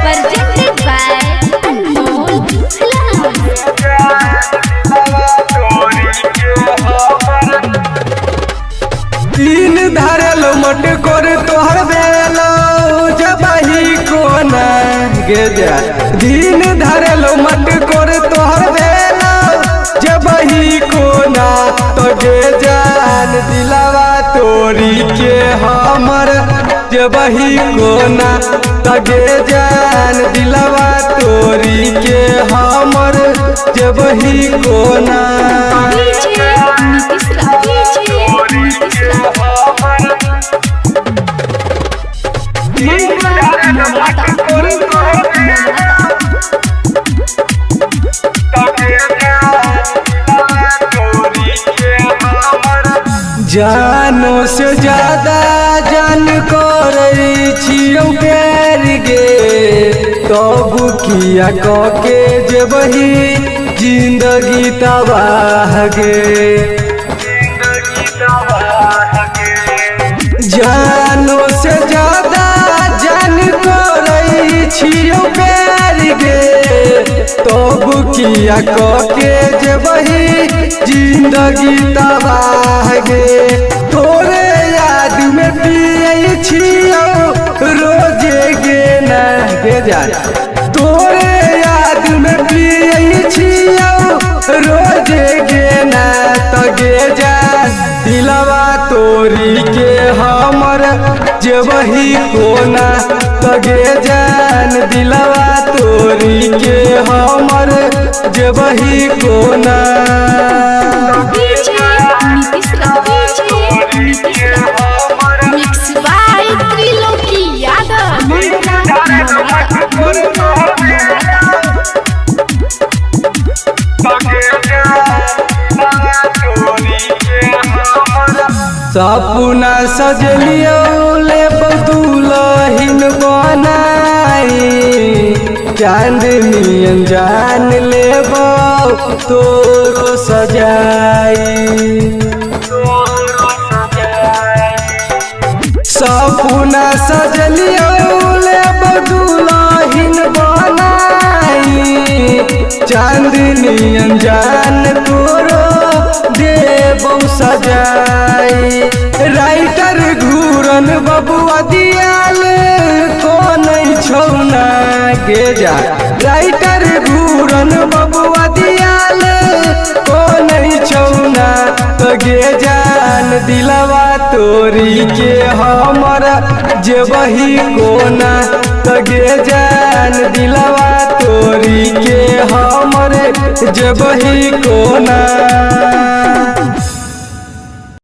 Presented by Anmol तीन धारल मट कर तोहर बेलो जबही कोना गे जा दिन धारल मट कर तोहर बेलो जबही कोना तो गे जान दिलावा तोरी के हमर जबही कोना तो गे जान दिलावा तोरी के हमर जबही कोना जानो से ज्यादा जान करे छियो प्यार गे तब किया के जबही जिंदगी तबाह गे जानो से ज्यादा जान करे छियो प्यार गे तब किया के जबही जिंदगी तबाह गे तोरे याद में पिए छियो रोजे गे ना गे जा तोरे याद में पिए छियो रोजे गे ना तो गे जा दिलवा तोरी के हमर जबही कोना तो गे जान दिलवा तोरी के हमर जबही कोना Mixed by Triloki Yadav सपना सजलियो ले बदुलहिन बनाई चांदनी जान लेबो तोरो सजाई सपना सजलियो ले बदुलहिन बनाई चांदनी जान तोरो देबो सजाई राइटर घूरन बबुआ दियाल को नहीं छौना गे जा राइटर घूरन बबुआ दियाल को नहीं छौना तो गे जान दिलवा तोरी के हमर जबही कोना तो गे जान दिलवा तोरी के हमर जबही कोना।